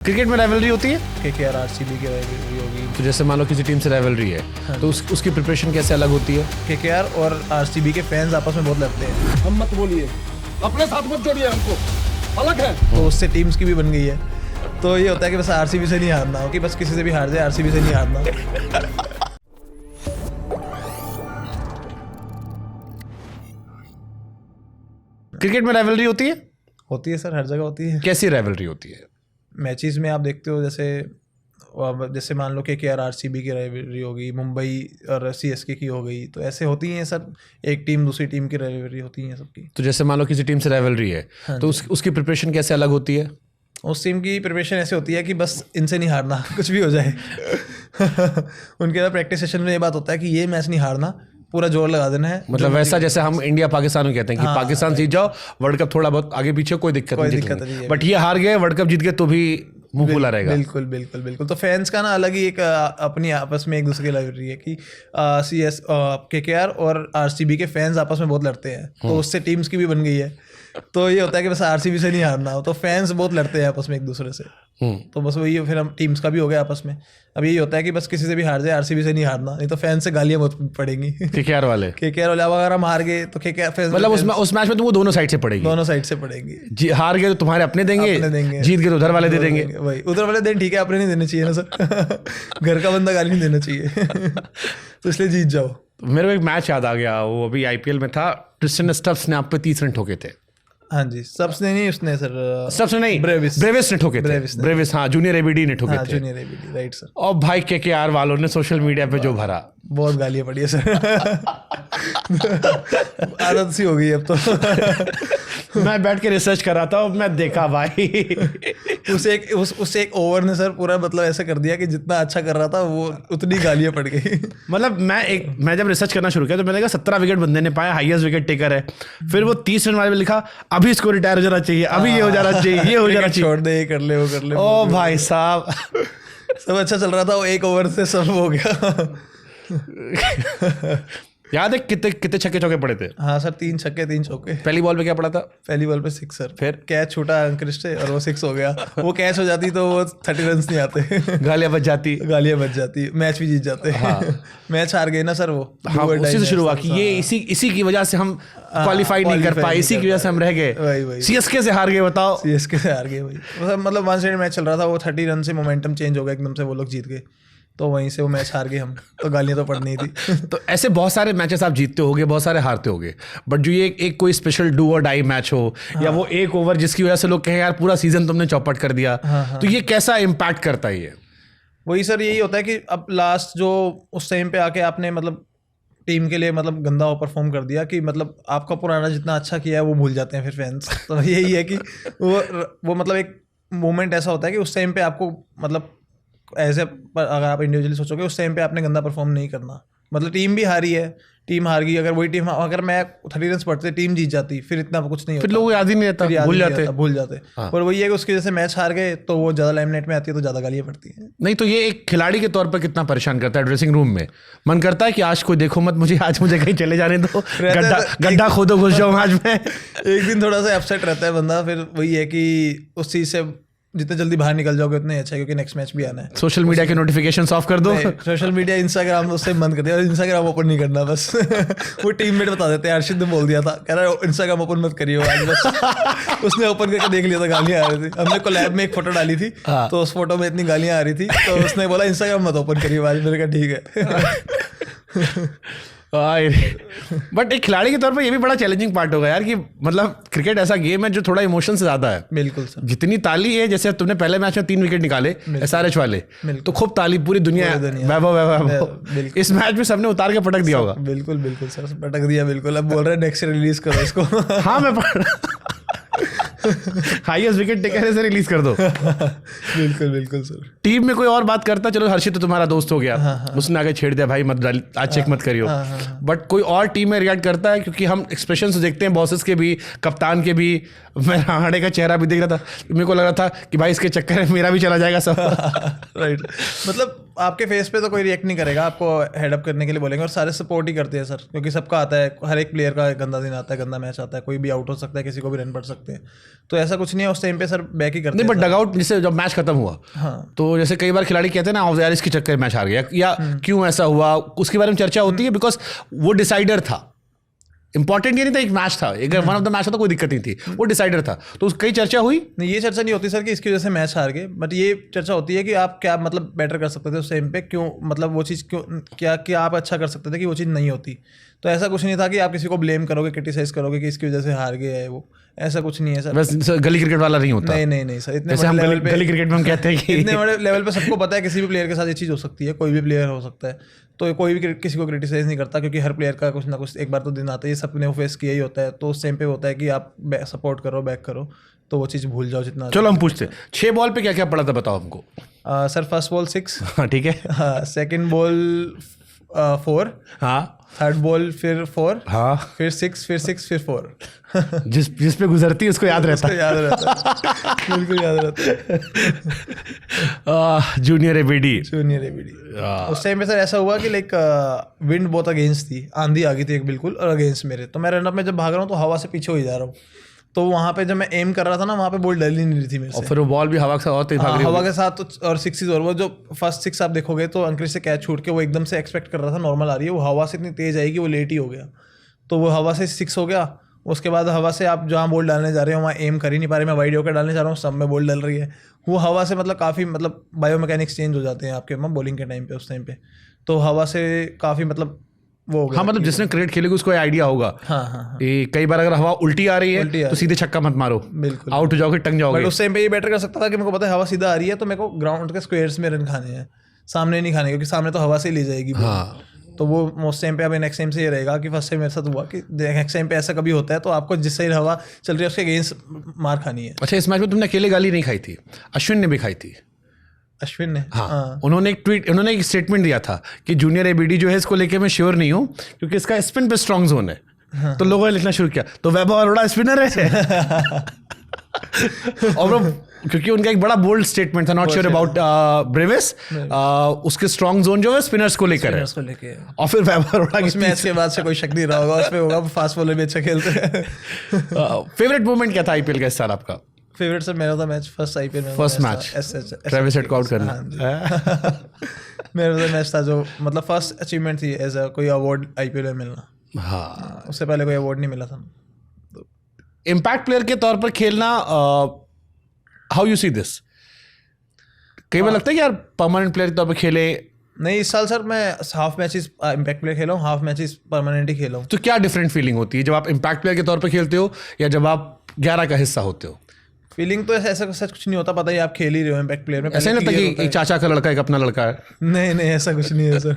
Cricket में rivalry होती है केकेआर आरसीबी की राइवलरी होगी। तो जैसे मान लो किसी टीम से राइवलरी है तो उसकी प्रिपरेशन कैसे अलग होती है? केकेआर और आरसीबी के फैंस आपस में बहुत लड़ते हैं, हम मत बोलिए, अपने साथ मत जोड़िए हमको, अलग है। तो उससे टीम्स की भी बन गई है। तो ये होता है कि बस आरसीबी से नहीं हारना हो, कि बस किसी से भी हार जाए, आरसीबी से नहीं हारना। क्रिकेट में राइवलरी होती है? होती है सर, हर जगह होती है। कैसी राइवलरी होती है? मैचेस में आप देखते हो, जैसे मान लो केकेआर आरसीबी की राइवलरी होगी, मुंबई और सीएसके की हो गई, तो ऐसे होती हैं सर। एक टीम दूसरी टीम की राइवलरी होती है सबकी। तो जैसे मान लो किसी टीम से राइवलरी है तो उसकी प्रिपरेशन कैसे अलग होती है? उस टीम की प्रिपरेशन ऐसे होती है कि बस इनसे नहीं हारना, कुछ भी हो जाए। उनके अंदर प्रैक्टिस सेशन में ये बात होता है कि ये मैच नहीं हारना, पूरा जोर लगा देना है। मतलब वैसा जैसे हम इंडिया पाकिस्तान में कहते हैं कि पाकिस्तान जीत जाओ, वर्ल्ड कप थोड़ा बहुत आगे पीछे कोई दिक्कत नहीं, बट ये हार गए, वर्ल्ड कप जीत गए तो भी मुंह खुला रहेगा। बिल्कुल बिल्कुल बिल्कुल। तो फैंस का ना अलग ही एक अपनी आपस में एक दूसरे की राइवलरी है कि केकेआर और आरसीबी के फैंस आपस में बहुत लड़ते हैं, तो उससे टीम्स की भी बन गई है। तो ये होता है कि बस आरसीबी से नहीं हारना हो, तो फैंस बहुत लड़ते हैं आपस में एक दूसरे से। तो बस वही, फिर हम टीम्स का भी हो गया आपस में। अब यही होता है कि बस किसी से भी हार जाए, आरसीबी से नहीं हारना, नहीं तो फैंस से गालियां बहुत पड़ेंगी। केकेआर वाले अब अगर हम हार गए तो केकेआर फैंस, मतलब उस मैच में तुमको दोनों साइड से पड़ेगी? दोनों साइड से पड़ेंगी। हार गए तो तुम्हारे अपने देंगे, जीत गए तो उधर वाले दे देंगे। वही, उधर वाले दें ठीक है, अपने नहीं देने चाहिए ना सर। घर का बंदा गाली नहीं देना चाहिए। तो इसलिए जीत जाओ। मेरे को एक मैच याद आ गया, वो अभी आईपीएल में था, क्रिस्टियन स्टफ्स ने आप पे 30 रन ठोके थे। हाँ जी, सबसे नहीं, उसने सर सबसे नहीं, ब्रेविस ने ठोके थे। ब्रेविस, हाँ, जूनियर एबीडी ने ठोके थे। Junior ABD, right sir. और भाई केकेआर वालों ने सोशल मीडिया पे जो भरा, बहुत गालियां पड़ी है सर। आदत सी हो गई अब तो। मैं बैठ के रिसर्च कर रहा था और मैं देखा भाई उसे एक ओवर ने सर पूरा मतलब ऐसा कर दिया कि जितना अच्छा कर रहा था वो उतनी गालियां पड़ गई। मतलब मैं जब रिसर्च करना शुरू किया तो मैंने कहा 17 विकेट बंदे ने पाया, हाईएस्ट विकेट टेकर है। फिर वो 30 रन वाले में लिखा अभी इसको रिटायर हो जाना चाहिए, अभी ये हो जाना चाहिए, ये हो जाना चाहिए, छोड़ दे, ये कर ले, वो कर ले। ओ भाई साहब, सब अच्छा चल रहा था, वो एक ओवर से सब हो गया। याद है कितने छक्के चौके पड़े थे? हाँ सर, 3 छक्के 3 चौके। पहली बॉल पे क्या पड़ा था? पहली बॉल पे 6 सर। फिर कैच छूटा अंकृष्ट से और वो 6 हो गया। वो कैच हो जाती तो वो 30 रन नहीं आते। गालियां बच जाती, मैच भी जीत जाते। हाँ। मैच हार गए ना सर वो। हाँ, उसी से शुरू हुआ कि ये इसी की वजह से हम क्वालिफाई नहीं कर पाए, इसी की वजह से हम रह गए। सीएसके से हार गए, बताओ। सीएसके से हार गए भाई। मतलब 1 साइड मैच चल रहा था, वो 30 रन से मोमेंटम चेंज हो गया एकदम से, वो लोग जीत गए, तो वहीं से वो मैच हार गए हम। तो गालियां तो पड़नी थी। तो ऐसे बहुत सारे मैचेस आप जीतते होगे, बहुत सारे हारते होगे, बट जो ये एक कोई स्पेशल डू और डाई मैच हो, या वो एक ओवर जिसकी वजह से लोग कहें यार पूरा सीजन तुमने चौपट कर दिया, तो ये कैसा इम्पैक्ट करता है? ये वही सर, यही होता है कि अब लास्ट जो उस टाइम पे आके आपने मतलब टीम के लिए मतलब गंदा परफॉर्म कर दिया, कि मतलब आपका पुराना जितना अच्छा किया है वो भूल जाते हैं फिर फैंस। तो यही है कि वो मतलब एक मोमेंट ऐसा होता है कि उस टाइम पे आपको मतलब ऐसे, अगर आप इंडिविजुअली सोचोगे उस टाइम पे आपने गंदा परफॉर्म नहीं करना। मतलब टीम भी हारी है, टीम हार गई, अगर वही टीम, अगर मैं 30 रन पड़ते टीम जीत जाती, फिर इतना कुछ नहीं होता, फिर लोग याद ही नहीं रहता, भूल जाते। और वही है कि उसकी वजह से मैच हार गए तो वो ज़्यादा लाइमलाइट में आती है, तो ज़्यादा गालियाँ पड़ती हैं। नहीं तो ये एक खिलाड़ी के तौर पर कितना परेशान करता है ड्रेसिंग रूम में? मन करता है कि आज कोई देखो मत मुझे, आज मुझे कहीं चले जाने दो, गड्ढा खोदो घुस जाऊँ आज मैं। एक दिन थोड़ा सा अपसेट रहता है बंदा, फिर वही है कि उस चीज़ से जितने जल्दी बाहर निकल जाओगे उतने अच्छा है, क्योंकि नेक्स्ट मैच भी आना है। सोशल मीडिया के नोटिफिकेशन ऑफ कर दो। सोशल मीडिया, इंस्टाग्राम उससे बंद कर दिया, और इंस्टाग्राम ओपन नहीं करना बस। वो टीममेट बता देते हैं, अर्शिद ने बोल दिया था, कह रहा है इंस्टाग्राम ओपन मत करिए आज बस। उसने ओपन करके देख लिया था, गालियाँ आ रही थी। हमने कोलैब में एक फोटो डाली थी, तो उस फोटो में इतनी गालियाँ आ रही थी, तो उसने बोला इंस्टाग्राम मत ओपन करिए आज। मैंने कहा ठीक है। बट एक खिलाड़ी के तौर पर ये भी बड़ा चैलेंजिंग पार्ट होगा यार, कि मतलब क्रिकेट ऐसा गेम है जो थोड़ा इमोशन से ज्यादा है। बिल्कुल सर। जितनी ताली है, जैसे तुमने पहले मैच में 3 विकेट निकाले एसआरएच वाले, तो खूब ताली, पूरी दुनिया वैभव। इस मैच में सबने उतार के पटक दिया होगा। बिल्कुल बिल्कुल सर, पटक दिया बिल्कुल। अब बोल रहे हैं नेक्स्ट रिलीज करो इसको। हाँ, मैं हाईएस्ट विकेट टेकर से रिलीज कर दो। बिल्कुल बिल्कुल सर। टीम में कोई और बात करता, चलो हर्षित तो तुम्हारा दोस्त हो गया, उसने आगे छेड़ दिया भाई मत आज चेक मत करियो, बट कोई और टीम में रिएक्ट करता है? क्योंकि हम एक्सप्रेशंस देखते हैं बॉसेस के भी, कप्तान के भी। मैं राहाड़े का चेहरा भी देख रहा था, मेरे को लग रहा था कि भाई इसके चक्कर में मेरा भी चला जाएगा सब। राइट। मतलब आपके फेस पे तो कोई रिएक्ट नहीं करेगा, आपको हेडअप करने के लिए बोलेंगे और सारे सपोर्ट ही करते हैं सर, क्योंकि सबका आता है, हर एक प्लेयर का गंदा दिन आता है, गंदा मैच आता है, कोई भी आउट हो सकता है, किसी को भी रन पड़ सकते हैं, तो ऐसा कुछ नहीं है उस टाइम पे सर बैक ही करते नहीं, हैं। बट डगआउट जैसे जब मैच खत्म हुआ हाँ। तो जैसे कई बार खिलाड़ी कहते हैं ना यार इसके चक्कर में मैच हार गया या क्यों ऐसा हुआ, उसके बारे में चर्चा होती है, बिकॉज वो डिसाइडर था, इंपॉर्टेंट ये नहीं था, एक मैच था, अगर वन ऑफ द मैच था तो कोई दिक्कत नहीं थी, वो डिसाइडर था, तो कई चर्चा हुई। नहीं, ये चर्चा नहीं होती सर कि इसकी वजह से मैच हार गए, बट ये चर्चा होती है कि आप क्या मतलब बेटर कर सकते थे उस टाइम पे, क्यों मतलब वो चीज़ क्यों क्या आप अच्छा कर सकते थे कि वो चीज़ नहीं होती। तो ऐसा कुछ नहीं था कि आप किसी को ब्लेम करोगे, क्रिटिसाइज करोगे कि इसकी वजह से हार गया है वो, ऐसा कुछ नहीं है सर। बस गली क्रिकेट वाला नहीं होता। नहीं सर, इतने जैसे हम बड़े लेवल पे गली क्रिकेट में हम कहते हैं कि इतने बड़े लेवल पे सबको पता है किसी भी प्लेयर के साथ ये चीज़ हो सकती है, कोई भी प्लेयर हो सकता है, तो कोई भी किसी को क्रिटिसाइज नहीं करता, क्योंकि हर प्लेयर का कुछ ना कुछ एक बार तो दिन आता है, ये सब ने फेस किया ही होता है, तो उस टाइम पे होता है कि आप सपोर्ट करो, बैक करो, तो वो चीज़ भूल जाओ जितना। चलो हम पूछते हैं 6 बॉल पे क्या क्या पड़ा था, बताओ हमको। सर फर्स्ट बॉल 6, हाँ ठीक है, सेकेंड बॉल 4, हाँ थर्ड बॉल फिर 4, हाँ, फिर 6, फिर 6, फिर 4। जिस पे गुजरती है उसको याद रहता उसको याद रहता है, बिल्कुल याद रहता है। Junior ABD. जूनियर एबीडी उस टाइम पे सर ऐसा हुआ कि लाइक विंड बहुत अगेंस्ट थी, आंधी आ गई थी एक बिल्कुल और अगेंस्ट मेरे, तो मैं रनअप में जब भाग रहा हूँ तो हवा से पीछे हो ही जा रहा हूँ, तो वहाँ पे जब मैं एम कर रहा था ना, वहाँ पे बॉल डल ही नहीं रही थी मेरे और से, फिर वो बॉल भी हवा के साथ और तेज भाग रही हवा के साथ, तो और 6 और वो जो फर्स्ट 6 आप देखोगे तो अंकुरित से कैच छूट के वो एकदम से एक्सपेक्ट कर रहा था नॉर्मल आ रही है, वो हवा से इतनी तेज आएगी, वो लेट ही हो गया, तो वो हवा से 6 हो गया। उसके बाद हवा से आप जहाँ बॉल डालने जा रहे हो वहाँ एम कर ही नहीं पा रहे, मैं वाइड होकर डालने जा रहा हूँ, सब में बॉल डल रही है, वो हवा से मतलब काफ़ी मतलब बायोमैकेनिक्स चेंज हो जाते हैं आपके बॉलिंग के टाइम पे, उस टाइम पे तो हवा से काफ़ी मतलब वो हो गया। हाँ मतलब जिसने क्रिकेट खेलेगा उसको आइडिया होगा। हाँ। कई बार अगर हवा उल्टी आ रही है तो सीधे छक्का मत मारो, बिल्कुल आउट हो जाओगे, टंग बट जाओगे। उस टाइम पे ये बेटर कर सकता था कि मेरे को पता है हवा सीधा आ रही है, तो मेरे को ग्राउंड के स्क्वायर्स में रन खाने हैं, सामने नहीं खाने, क्योंकि सामने तो हवा से ही ले जाएगी। हाँ तो वो उस टाइम पे अभी नेक्स्ट टाइम से ये रहेगा कि फर्स्ट टाइम मेरे साथ हुआ कि नेक्स्ट टाइम पे ऐसा कभी होता है तो आपको जिस साइड हवा चल रही है उसके अगेंस्ट मार खानी है। अच्छा, इस मैच में तुमने अकेले गाली नहीं खाई थी, अश्विन ने भी खाई थी। अश्विन ने हाँ, उन्होंने एक स्टेटमेंट दिया था कि जूनियर एबीडी जो है इसको लेके मैं श्योर नहीं हूँ क्योंकि इसका स्पिन पे स्ट्रॉन्ग जोन है। हाँ। तो लोगों ने लिखना शुरू किया तो वैभव अरोड़ा स्पिनर है। और क्योंकि उनका एक बड़ा बोल्ड स्टेटमेंट था, नॉट श्योर अबाउट ब्रेविस, उसके स्ट्रॉन्ग जोन जो है स्पिनर्स को लेकर है, और फिर वैभव अरोड़ा इस मैच के बाद से कोई शक नहीं रहा होगा उसमें, होगा फास्ट बॉलर भी अच्छा खेलते हैं। फेवरेट मोमेंट क्या था आईपीएल का इस साल आपका? फेवरेट सर मेरा था मैच फर्स्ट आईपीएल में, फर्स्ट मैच ट्रेविस हेड को आउट करना। मेरा तो मैच था जो मतलब फर्स्ट अचीवमेंट थी एज अ कोई अवार्ड आईपीएल में मिलना। हाँ, उससे पहले कोई अवार्ड नहीं मिला था। इम्पैक्ट प्लेयर के तौर पर खेलना, हाउ यू सी दिस? कई बार लगता है कि यार परमानेंट प्लेयर के तौर पर खेले। नहीं, इस साल सर मैं हाफ मैचेस इम्पैक्ट प्लेयर खेला हूँ, हाफ मैचेस परमानेंट ही खेला हूँ। तो क्या डिफरेंट फीलिंग होती है जब आप इम्पैक्ट प्लेयर के तौर पर खेलते हो या जब आप 11 का हिस्सा होते हो? फीलिंग तो ऐसा सच कुछ नहीं होता, पता ही आप खेल ही रहे हो इम्पैक्ट प्लेयर में। ऐसा नहीं लगता कि एक चाचा का लड़का एक अपना लड़का है? नहीं ऐसा कुछ नहीं है सर,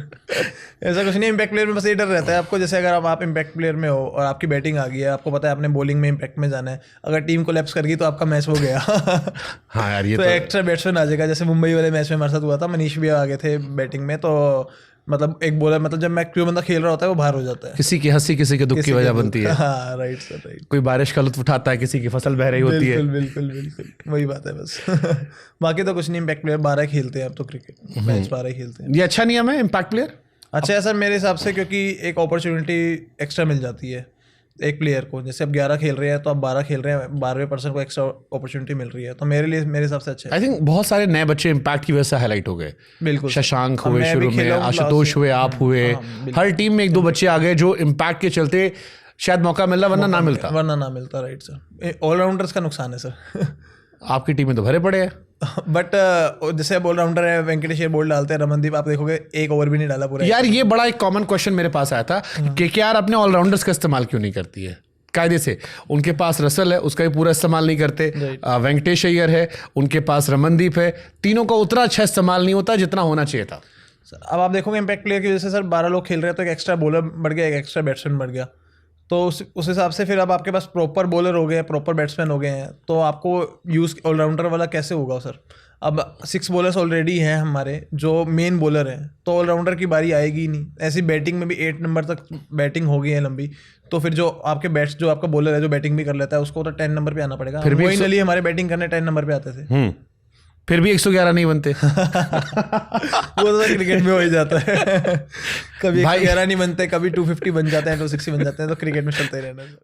ऐसा कुछ नहीं। इम्पैक्ट प्लेयर में बस ये डर रहता है आपको, जैसे अगर आप इम्पैक्ट प्लेयर में हो और आपकी बैटिंग आ गई है, आपको पता है आपने बॉलिंग में इम्पैक्ट में जाना है, अगर टीम कोलैप्स कर गई तो आपका मैच हो गया। हाँ यार, ये तो एक्स्ट्रा बैट्समैन आ जाएगा, जैसे मुंबई वाले मैच में हमारे साथ हुआ था, मनीष भी आ गए थे बैटिंग में, तो मतलब एक बॉलर मतलब जब मैं क्यों बंदा खेल रहा होता है वो बाहर हो जाता है। किसी की हंसी किसी के दुख की वजह बनती है। हाँ राइट सर, राइट। कोई बारिश का लुत्फ उठाता है, किसी की फसल बह रही होती है। बिल्कुल वही बात है बस। बाकी तो कुछ नहीं, इम्पैक्ट प्लेयर 12 खेलते हैं अब तो, क्रिकेट मैच 12 खेलते हैं। ये अच्छा नियम है इम्पैक्ट प्लेयर? अच्छा है सर मेरे हिसाब से, क्योंकि एक अपॉर्चुनिटी एक्स्ट्रा मिल जाती है एक प्लेयर को। जैसे अब 11 खेल रहे हैं तो अब 12 खेल रहे हैं, 12वें पर्सन को एक्स्ट्रा अपॉर्चुनिटी मिल रही है, तो मेरे लिए मेरे हिसाब से अच्छा है। आई थिंक बहुत सारे नए बच्चे इम्पैक्ट की वजह से हाईलाइट हो गए। बिल्कुल, शशांक हुए शुरू में, आशुतोष हुए, आप हुए, हर टीम में 1-2 बच्चे आ गए जो इम्पैक्ट के चलते शायद मौका मिल रहा वरना ना मिलता। राइट सर, ऑलराउंडर्स का नुकसान है सर। आपकी टीम में तो भरे पड़े हैं। बट जैसे अब ऑलराउंडर है, वेंकटेश बॉल डालते हैं, रमनदीप आप देखोगे एक ओवर भी नहीं डाला पूरा। यार ये बड़ा एक कॉमन क्वेश्चन मेरे पास आया था कि केकेआर अपने ऑलराउंडर्स का इस्तेमाल क्यों नहीं करती है कायदे से? उनके पास रसल है, उसका भी पूरा इस्तेमाल नहीं करते। वेंकटेश अय्यर है, उनके पास रमनदीप है, तीनों का उतना अच्छा इस्तेमाल नहीं होता जितना होना चाहिए था। अब आप देखोगे इम्पैक्ट प्लेयर की वजह से सर 12 लोग खेल रहे हैं तो एक एक्स्ट्रा बॉलर बढ़ गया, एक एक्स्ट्रा बैट्समैन बढ़ गया, तो उस हिसाब से फिर अब आपके पास प्रॉपर बॉलर हो गए, प्रॉपर बैट्समैन हो गए हैं, तो आपको यूज़ ऑलराउंडर वाला कैसे होगा सर? अब 6 बॉलर्स ऑलरेडी हैं हमारे जो मेन बॉलर हैं, तो ऑलराउंडर की बारी आएगी ही नहीं। ऐसी बैटिंग में भी 8 नंबर तक बैटिंग हो गई है लंबी, तो फिर जो आपके जो आपका बॉलर है जो बैटिंग भी कर लेता है उसको तो 10 नंबर पे आना पड़ेगा। फिर भी वही नली हमारे बैटिंग करने 10 नंबर पे आते थे। फिर भी 111 नहीं बनते। वो तो क्रिकेट में हो ही जाता है। कभी 111 नहीं बनते, कभी 250 बन जाते हैं, 260 बन जाते हैं, तो क्रिकेट में चलते ही रहना है।